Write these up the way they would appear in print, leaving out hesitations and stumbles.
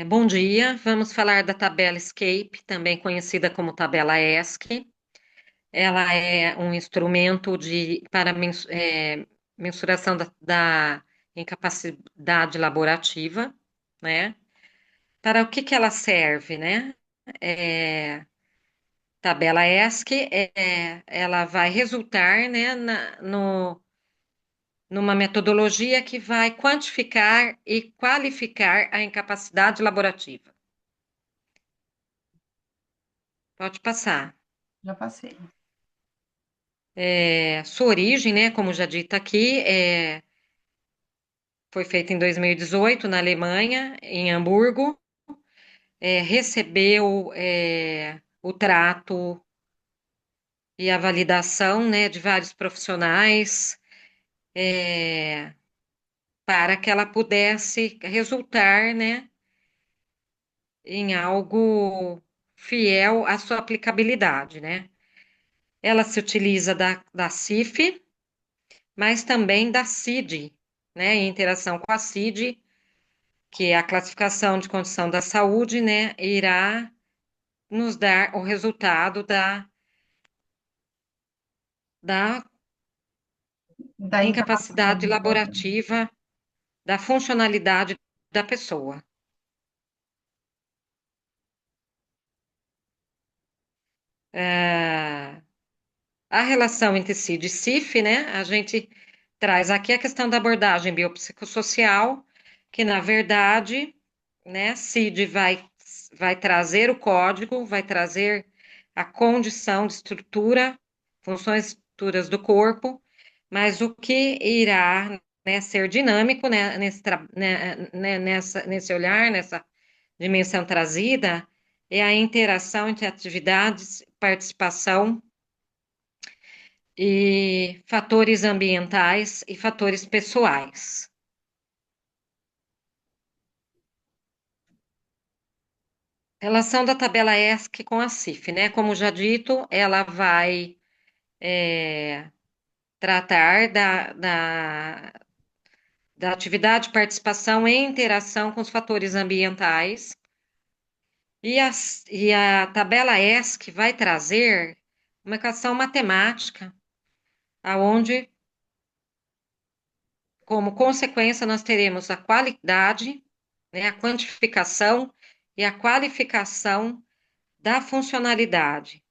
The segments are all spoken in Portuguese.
Bom dia, vamos falar da tabela Escape, também conhecida como tabela ESC. Ela é um instrumento para mensuração da incapacidade laborativa, né? Para o que que ela serve, né? É, tabela ESC, ela vai resultar, né, numa metodologia que vai quantificar e qualificar a incapacidade laborativa. Pode passar. Já passei. Sua origem, né, como já dito aqui, foi feita em 2018 na Alemanha, em Hamburgo. Recebeu o trato e a validação, né, de vários profissionais, é, para que ela pudesse resultar, né, em algo fiel à sua aplicabilidade, né? Ela se utiliza da CIF, mas também da CID, né, em interação com a CID, que é a classificação de condição da saúde, né, irá nos dar o resultado da Da incapacidade incapacidade laboratória. laborativa, da funcionalidade da pessoa. É, a relação entre CID e CIF, né, a gente traz aqui a questão da abordagem biopsicossocial, que na verdade, né, CID vai trazer o código, vai trazer a condição de estrutura, funções estruturas do corpo, mas o que irá, né, ser dinâmico, né, nesse olhar, nessa dimensão trazida, é a interação entre atividades, participação e fatores ambientais e fatores pessoais. Relação da tabela ESC com a CIF, né? Como já dito, ela vai tratar da atividade, participação e interação com os fatores ambientais, e a tabela ESC vai trazer uma equação matemática, aonde, como consequência, nós teremos a qualidade, né, a quantificação e a qualificação da funcionalidade,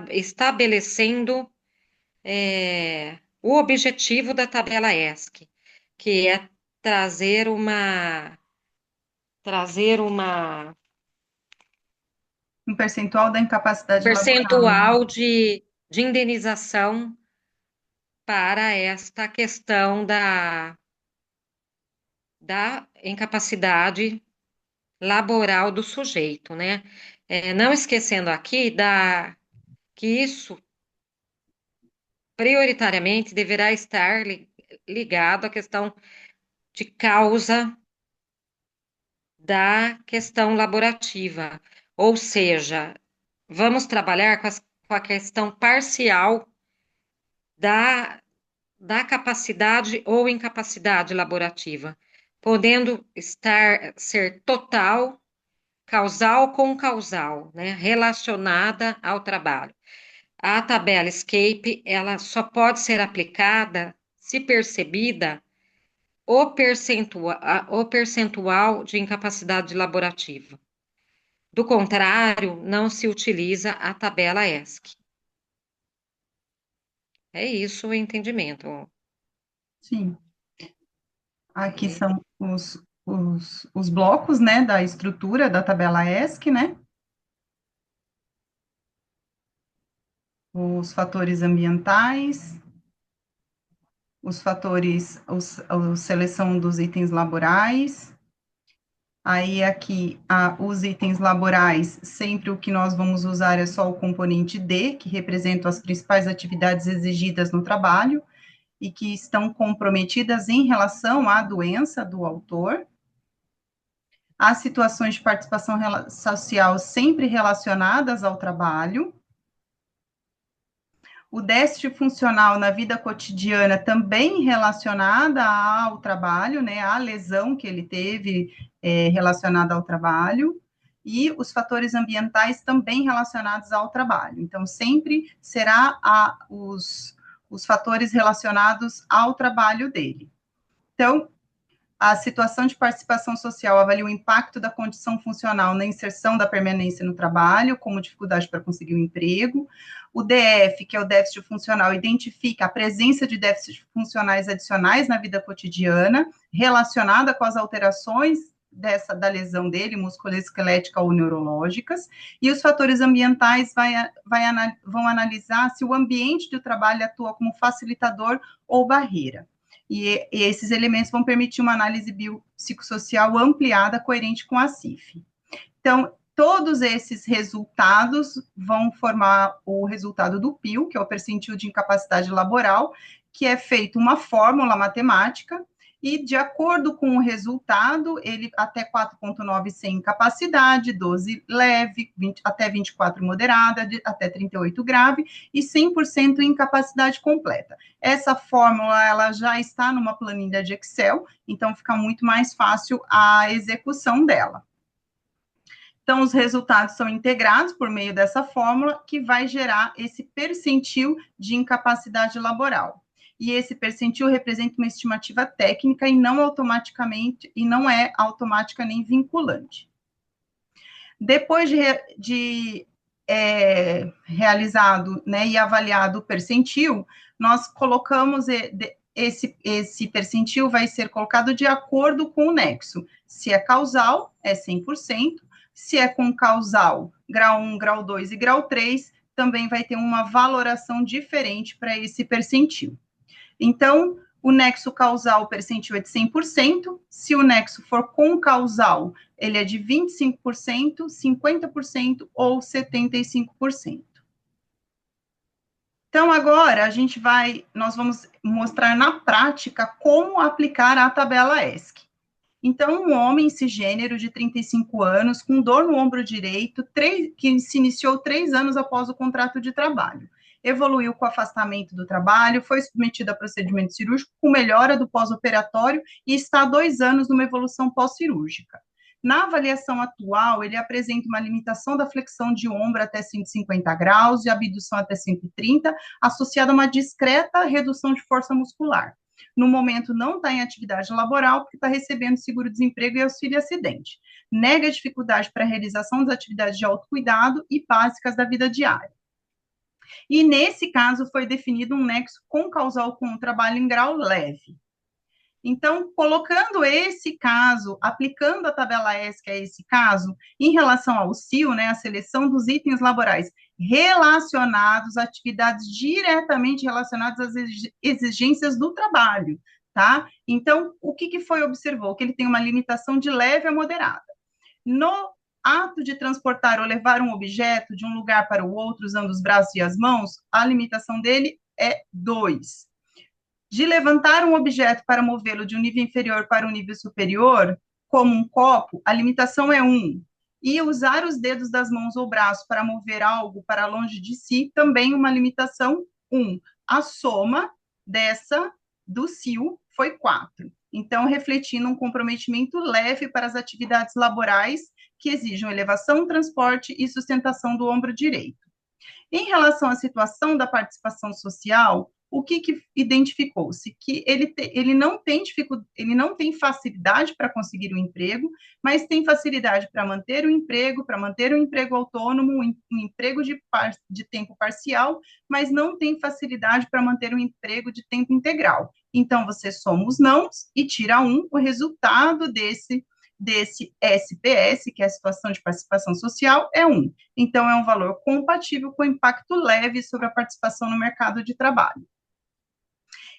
estabelecendo o objetivo da tabela ESC, que é trazer uma trazer Um percentual da um incapacidade laboral, né? percentual de indenização para esta questão da incapacidade laboral do sujeito, né? Não esquecendo aqui que isso prioritariamente deverá estar ligado à questão de causa da questão laborativa, ou seja, vamos trabalhar com a questão parcial da, da capacidade ou incapacidade laborativa, podendo ser total, causal com causal, né, relacionada ao trabalho. A tabela Escape, ela só pode ser aplicada se percebida o percentual de incapacidade laborativa. Do contrário, não se utiliza a tabela ESC. É isso o entendimento. Sim. Aqui Ok? são os blocos, né, da estrutura da tabela ESC, né? Os fatores ambientais, os fatores, a seleção dos itens laborais. Aí aqui, os itens laborais, sempre o que nós vamos usar é só o componente D, que representa as principais atividades exigidas no trabalho e que estão comprometidas em relação à doença do autor. As situações de participação social sempre relacionadas ao trabalho. O déficit funcional na vida cotidiana também relacionada ao trabalho, né, à lesão que ele teve relacionada ao trabalho, e os fatores ambientais também relacionados ao trabalho. Então, sempre será os fatores relacionados ao trabalho dele. Então, a situação de participação social avalia o impacto da condição funcional na inserção da permanência no trabalho, como dificuldade para conseguir um emprego. O DF, que é o déficit funcional, identifica a presença de déficits funcionais adicionais na vida cotidiana, relacionada com as alterações da lesão dele, musculoesquelética ou neurológicas, e os fatores ambientais vão analisar se o ambiente do trabalho atua como facilitador ou barreira. E esses elementos vão permitir uma análise biopsicossocial ampliada, coerente com a CIF. Então, todos esses resultados vão formar o resultado do PIL, que é o percentil de incapacidade laboral, que é feita uma fórmula matemática, e de acordo com o resultado, ele até 4,9 sem incapacidade, 12 leve, até 24 moderada, até 38 grave, e 100% incapacidade completa. Essa fórmula, ela já está numa planilha de Excel, então fica muito mais fácil a execução dela. Então, os resultados são integrados por meio dessa fórmula, que vai gerar esse percentil de incapacidade laboral. E esse percentil representa uma estimativa técnica e não é automática nem vinculante. Depois de realizado, né, e avaliado o percentil, nós colocamos esse percentil vai ser colocado de acordo com o nexo. Se é causal, é 100%. Se é com causal, grau 1, grau 2 e grau 3, também vai ter uma valoração diferente para esse percentil. Então, o nexo causal, o percentil é de 100%. Se o nexo for concausal, ele é de 25%, 50% ou 75%. Então, agora, nós vamos mostrar na prática como aplicar a tabela ESC. Então, um homem cisgênero de 35 anos, com dor no ombro direito, que se iniciou 3 anos após o contrato de trabalho. Evoluiu com afastamento do trabalho, foi submetido a procedimento cirúrgico com melhora do pós-operatório e está há 2 anos numa evolução pós-cirúrgica. Na avaliação atual, ele apresenta uma limitação da flexão de ombro até 150 graus, de abdução até 130, associada a uma discreta redução de força muscular. No momento, não está em atividade laboral, porque está recebendo seguro-desemprego e auxílio-acidente. Nega dificuldade para a realização das atividades de autocuidado e básicas da vida diária. E, nesse caso, foi definido um nexo concausal com o trabalho em grau leve. Então, colocando esse caso, aplicando a tabela ESC a esse caso, em relação ao CIO, né, a seleção dos itens laborais relacionados a atividades diretamente relacionadas às exigências do trabalho, tá? Então, o que foi observou? Que ele tem uma limitação de leve a moderada. No ato de transportar ou levar um objeto de um lugar para o outro usando os braços e as mãos, a limitação dele é 2. De levantar um objeto para movê-lo de um nível inferior para um nível superior, como um copo, a limitação é 1. E usar os dedos das mãos ou braços para mover algo para longe de si, também uma limitação 1. A soma do CIO foi 4. Então, refletindo um comprometimento leve para as atividades laborais que exijam elevação, transporte e sustentação do ombro direito. Em relação à situação da participação social, o que identificou-se? Que ele não tem facilidade para conseguir um emprego, mas tem facilidade para manter o emprego autônomo, um emprego de tempo parcial, mas não tem facilidade para manter um emprego de tempo integral. Então, você soma os nãos e tira 1, o resultado desse SPS, que é a situação de participação social, é 1. Então, é um valor compatível com impacto leve sobre a participação no mercado de trabalho.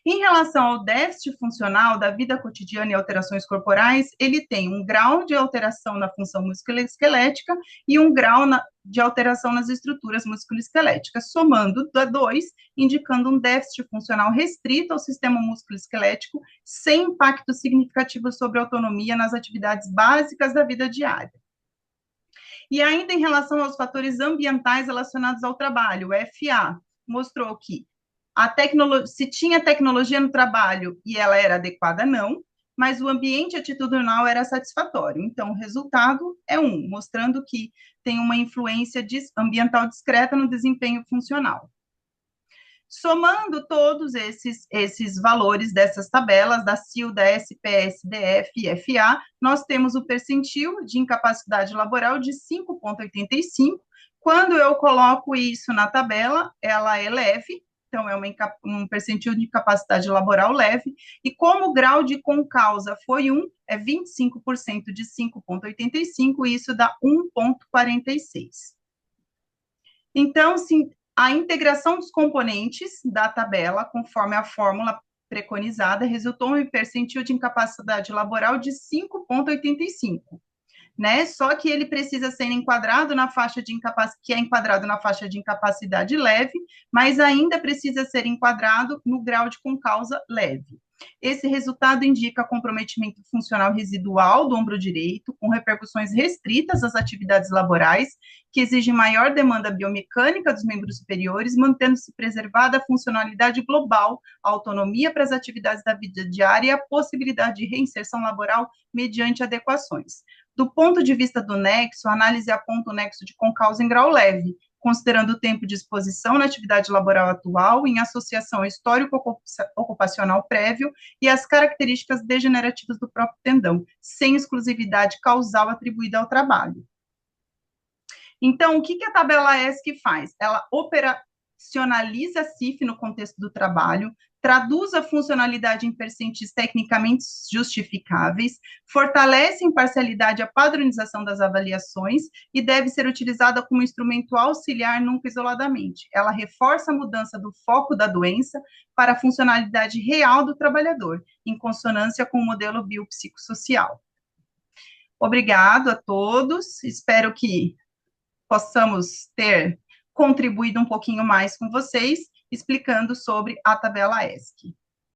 Em relação ao déficit funcional da vida cotidiana e alterações corporais, ele tem um grau de alteração na função musculoesquelética e um grau de alteração nas estruturas musculoesqueléticas, somando 2, indicando um déficit funcional restrito ao sistema musculoesquelético, sem impacto significativo sobre a autonomia nas atividades básicas da vida diária. E ainda em relação aos fatores ambientais relacionados ao trabalho, o FA, mostrou que se tinha tecnologia no trabalho e ela era adequada, não, mas o ambiente atitudinal era satisfatório. Então, o resultado é 1, mostrando que tem uma influência ambiental discreta no desempenho funcional. Somando todos esses valores dessas tabelas, da CIL, da SPS, DF e FA, nós temos o percentil de incapacidade laboral de 5,85. Quando eu coloco isso na tabela, ela é leve, então é um percentil de incapacidade laboral leve, e como o grau de concausa foi 1, é 25% de 5,85, e isso dá 1,46. Então, sim, a integração dos componentes da tabela, conforme a fórmula preconizada, resultou em um percentil de incapacidade laboral de 5,85, né? Só que ele precisa ser enquadrado na faixa de incapacidade, que é enquadrado na faixa de incapacidade leve, mas ainda precisa ser enquadrado no grau de concausa leve. Esse resultado indica comprometimento funcional residual do ombro direito, com repercussões restritas às atividades laborais, que exigem maior demanda biomecânica dos membros superiores, mantendo-se preservada a funcionalidade global, a autonomia para as atividades da vida diária e a possibilidade de reinserção laboral mediante adequações. Do ponto de vista do nexo, a análise aponta o nexo de concausa em grau leve, considerando o tempo de exposição na atividade laboral atual, em associação ao histórico ocupacional prévio e as características degenerativas do próprio tendão, sem exclusividade causal atribuída ao trabalho. Então, o que a tabela ESC faz? Ela operacionaliza a CIF no contexto do trabalho, traduz a funcionalidade em percentis tecnicamente justificáveis, fortalece a imparcialidade e a padronização das avaliações e deve ser utilizada como instrumento auxiliar, nunca isoladamente. Ela reforça a mudança do foco da doença para a funcionalidade real do trabalhador, em consonância com o modelo biopsicossocial. Obrigado a todos, espero que possamos ter contribuído um pouquinho mais com vocês, explicando sobre a tabela ESC.